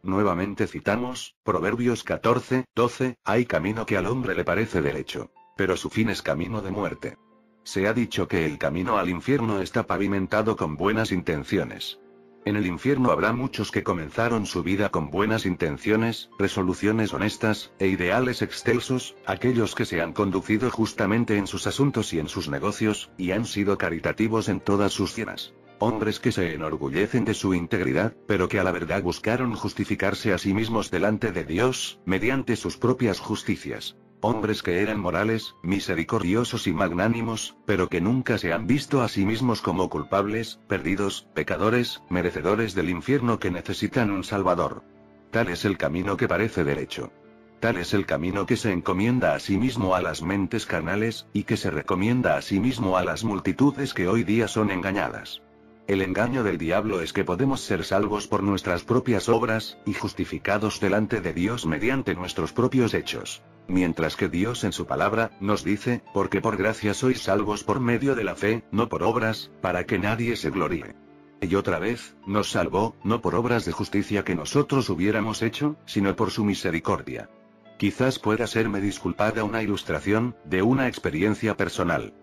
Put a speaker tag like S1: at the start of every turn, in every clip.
S1: Nuevamente citamos, Proverbios 14:12, hay camino que al hombre le parece derecho, pero su fin es camino de muerte. Se ha dicho que el camino al infierno está pavimentado con buenas intenciones. En el infierno habrá muchos que comenzaron su vida con buenas intenciones, resoluciones honestas, e ideales excelsos, aquellos que se han conducido justamente en sus asuntos y en sus negocios, y han sido caritativos en todas sus cienas. Hombres que se enorgullecen de su integridad, pero que a la verdad buscaron justificarse a sí mismos delante de Dios, mediante sus propias justicias. Hombres que eran morales, misericordiosos y magnánimos, pero que nunca se han visto a sí mismos como culpables, perdidos, pecadores, merecedores del infierno que necesitan un Salvador. Tal es el camino que parece derecho. Tal es el camino que se encomienda a sí mismo a las mentes carnales, y que se recomienda a sí mismo a las multitudes que hoy día son engañadas. El engaño del diablo es que podemos ser salvos por nuestras propias obras, y justificados delante de Dios mediante nuestros propios hechos. Mientras que Dios en su palabra, nos dice, porque por gracia sois salvos por medio de la fe, no por obras, para que nadie se gloríe. Y otra vez, nos salvó, no por obras de justicia que nosotros hubiéramos hecho, sino por su misericordia. Quizás pueda serme disculpada una ilustración, de una experiencia personal.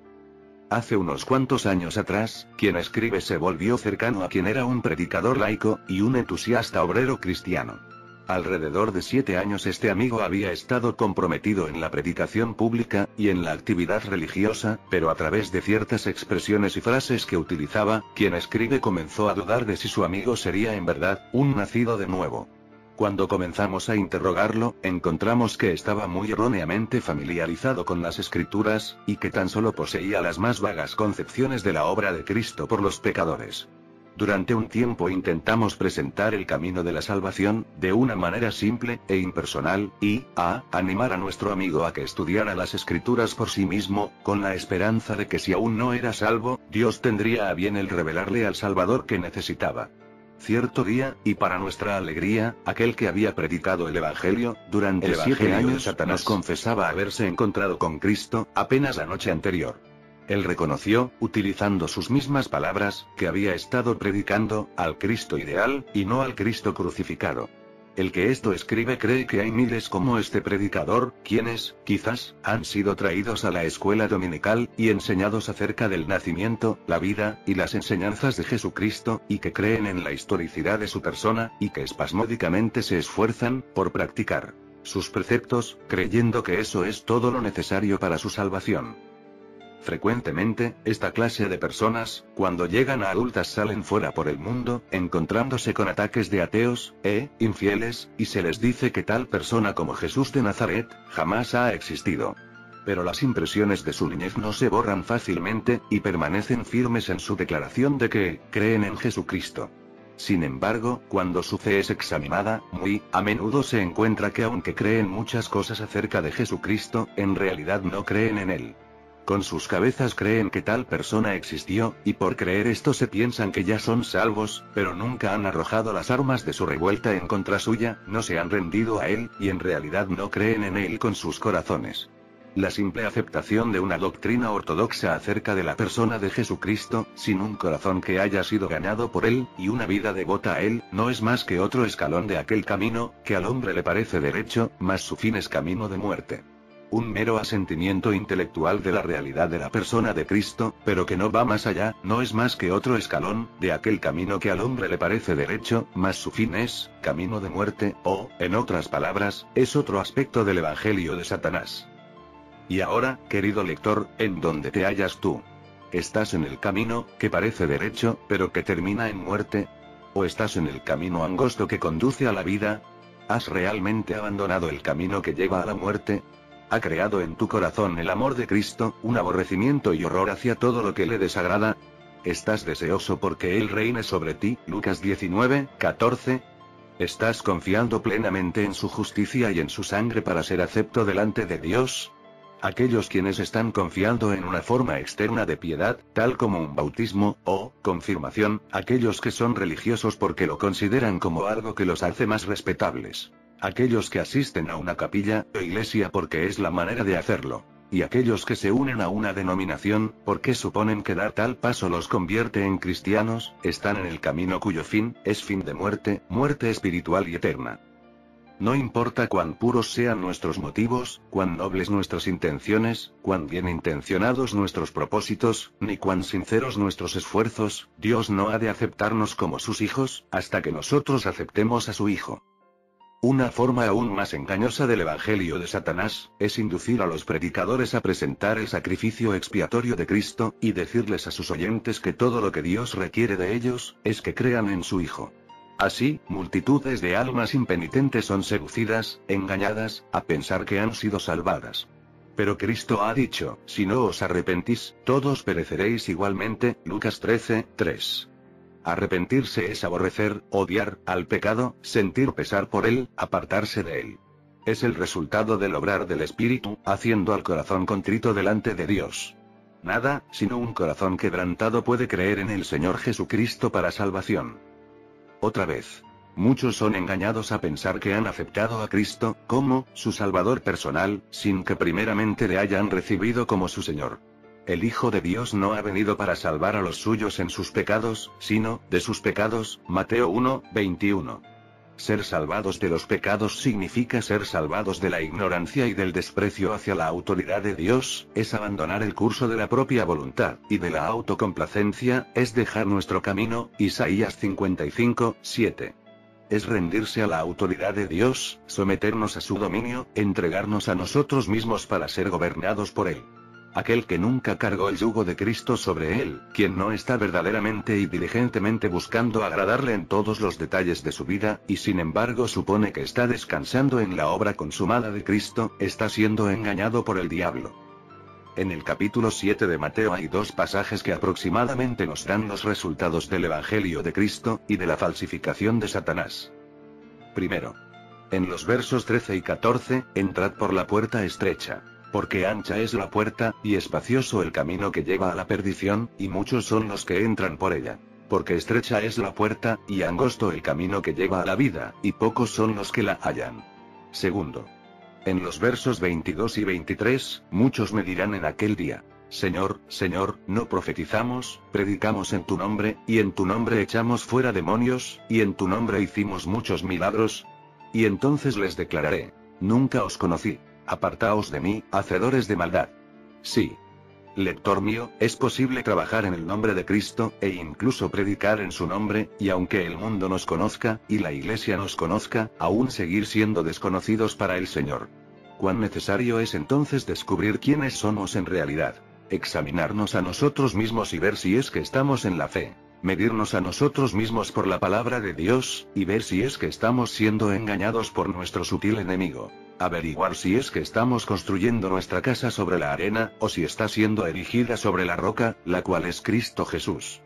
S1: Hace unos cuantos años atrás, quien escribe se volvió cercano a quien era un predicador laico, y un entusiasta obrero cristiano. Alrededor de 7 años este amigo había estado comprometido en la predicación pública, y en la actividad religiosa, pero a través de ciertas expresiones y frases que utilizaba, quien escribe comenzó a dudar de si su amigo sería en verdad, un nacido de nuevo. Cuando comenzamos a interrogarlo, encontramos que estaba muy erróneamente familiarizado con las Escrituras, y que tan solo poseía las más vagas concepciones de la obra de Cristo por los pecadores. Durante un tiempo intentamos presentar el camino de la salvación, de una manera simple e impersonal, y animar a nuestro amigo a que estudiara las Escrituras por sí mismo, con la esperanza de que si aún no era salvo, Dios tendría a bien el revelarle al Salvador que necesitaba. Cierto día, y para nuestra alegría, aquel que había predicado el Evangelio, durante 7 años, nos confesaba haberse encontrado con Cristo, apenas la noche anterior. Él reconoció, utilizando sus mismas palabras, que había estado predicando al Cristo ideal, y no al Cristo crucificado. El que esto escribe cree que hay miles como este predicador, quienes, quizás, han sido traídos a la escuela dominical, y enseñados acerca del nacimiento, la vida, y las enseñanzas de Jesucristo, y que creen en la historicidad de su persona, y que espasmódicamente se esfuerzan, por practicar sus preceptos, creyendo que eso es todo lo necesario para su salvación. Frecuentemente, esta clase de personas, cuando llegan a adultas salen fuera por el mundo, encontrándose con ataques de ateos, infieles, y se les dice que tal persona como Jesús de Nazaret, jamás ha existido. Pero las impresiones de su niñez no se borran fácilmente, y permanecen firmes en su declaración de que, creen en Jesucristo. Sin embargo, cuando su fe es examinada, muy a menudo se encuentra que aunque creen muchas cosas acerca de Jesucristo, en realidad no creen en Él. Con sus cabezas creen que tal persona existió, y por creer esto se piensan que ya son salvos, pero nunca han arrojado las armas de su revuelta en contra suya, no se han rendido a Él, y en realidad no creen en Él con sus corazones. La simple aceptación de una doctrina ortodoxa acerca de la persona de Jesucristo, sin un corazón que haya sido ganado por Él, y una vida devota a Él, no es más que otro escalón de aquel camino, que al hombre le parece derecho, mas su fin es camino de muerte. Un mero asentimiento intelectual de la realidad de la persona de Cristo, pero que no va más allá, no es más que otro escalón, de aquel camino que al hombre le parece derecho, mas su fin es, camino de muerte, o, en otras palabras, es otro aspecto del Evangelio de Satanás. Y ahora, querido lector, ¿en dónde te hallas tú? ¿Estás en el camino, que parece derecho, pero que termina en muerte? ¿O estás en el camino angosto que conduce a la vida? ¿Has realmente abandonado el camino que lleva a la muerte? ¿Ha creado en tu corazón el amor de Cristo, un aborrecimiento y horror hacia todo lo que le desagrada? ¿Estás deseoso porque Él reine sobre ti? Lucas 19:14. ¿Estás confiando plenamente en su justicia y en su sangre para ser acepto delante de Dios? Aquellos quienes están confiando en una forma externa de piedad, tal como un bautismo, o confirmación, aquellos que son religiosos porque lo consideran como algo que los hace más respetables. Aquellos que asisten a una capilla o iglesia porque es la manera de hacerlo. Y aquellos que se unen a una denominación, porque suponen que dar tal paso los convierte en cristianos, están en el camino cuyo fin, es fin de muerte, muerte espiritual y eterna. No importa cuán puros sean nuestros motivos, cuán nobles nuestras intenciones, cuán bien intencionados nuestros propósitos, ni cuán sinceros nuestros esfuerzos, Dios no ha de aceptarnos como sus hijos, hasta que nosotros aceptemos a su Hijo. Una forma aún más engañosa del evangelio de Satanás, es inducir a los predicadores a presentar el sacrificio expiatorio de Cristo, y decirles a sus oyentes que todo lo que Dios requiere de ellos, es que crean en su Hijo. Así, multitudes de almas impenitentes son seducidas, engañadas, a pensar que han sido salvadas. Pero Cristo ha dicho, si no os arrepentís, todos pereceréis igualmente, Lucas 13:3. Arrepentirse es aborrecer, odiar, al pecado, sentir pesar por él, apartarse de él. Es el resultado del obrar del Espíritu, haciendo al corazón contrito delante de Dios. Nada, sino un corazón quebrantado puede creer en el Señor Jesucristo para salvación. Otra vez. Muchos son engañados a pensar que han aceptado a Cristo, como, su Salvador personal, sin que primeramente le hayan recibido como su Señor. El Hijo de Dios no ha venido para salvar a los suyos en sus pecados, sino, de sus pecados, Mateo 1:21. Ser salvados de los pecados significa ser salvados de la ignorancia y del desprecio hacia la autoridad de Dios, es abandonar el curso de la propia voluntad, y de la autocomplacencia, es dejar nuestro camino, Isaías 55:7. Es rendirse a la autoridad de Dios, someternos a su dominio, entregarnos a nosotros mismos para ser gobernados por Él. Aquel que nunca cargó el yugo de Cristo sobre él, quien no está verdaderamente y diligentemente buscando agradarle en todos los detalles de su vida, y sin embargo supone que está descansando en la obra consumada de Cristo, está siendo engañado por el diablo. En el capítulo 7 de Mateo hay dos pasajes que aproximadamente nos dan los resultados del Evangelio de Cristo, y de la falsificación de Satanás. Primero. En los versos 13 y 14, entrad por la puerta estrecha. Porque ancha es la puerta, y espacioso el camino que lleva a la perdición, y muchos son los que entran por ella. Porque estrecha es la puerta, y angosto el camino que lleva a la vida, y pocos son los que la hallan. Segundo. En los versos 22 y 23, muchos me dirán en aquel día: Señor, Señor, ¿no profetizamos, predicamos en tu nombre, y en tu nombre echamos fuera demonios, y en tu nombre hicimos muchos milagros? Y entonces les declararé: nunca os conocí. Apartaos de mí, hacedores de maldad. Sí. Lector mío, es posible trabajar en el nombre de Cristo, e incluso predicar en su nombre, y aunque el mundo nos conozca, y la Iglesia nos conozca, aún seguir siendo desconocidos para el Señor. Cuán necesario es entonces descubrir quiénes somos en realidad. Examinarnos a nosotros mismos y ver si es que estamos en la fe. Medirnos a nosotros mismos por la palabra de Dios, y ver si es que estamos siendo engañados por nuestro sutil enemigo. Averiguar si es que estamos construyendo nuestra casa sobre la arena, o si está siendo erigida sobre la roca, la cual es Cristo Jesús.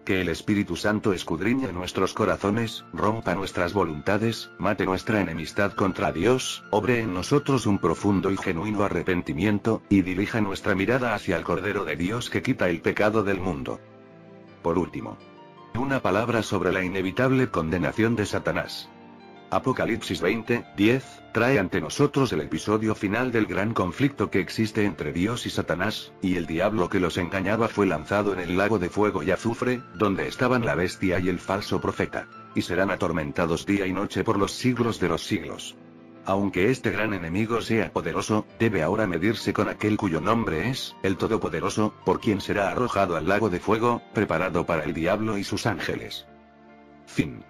S1: Que el Espíritu Santo escudriñe nuestros corazones, rompa nuestras voluntades, mate nuestra enemistad contra Dios, obre en nosotros un profundo y genuino arrepentimiento, y dirija nuestra mirada hacia el Cordero de Dios que quita el pecado del mundo. Por último. Una palabra sobre la inevitable condenación de Satanás. Apocalipsis 20:10, trae ante nosotros el episodio final del gran conflicto que existe entre Dios y Satanás, y el diablo que los engañaba fue lanzado en el lago de fuego y azufre, donde estaban la bestia y el falso profeta. Y serán atormentados día y noche por los siglos de los siglos. Aunque este gran enemigo sea poderoso, debe ahora medirse con aquel cuyo nombre es, el Todopoderoso, por quien será arrojado al lago de fuego, preparado para el diablo y sus ángeles. Fin.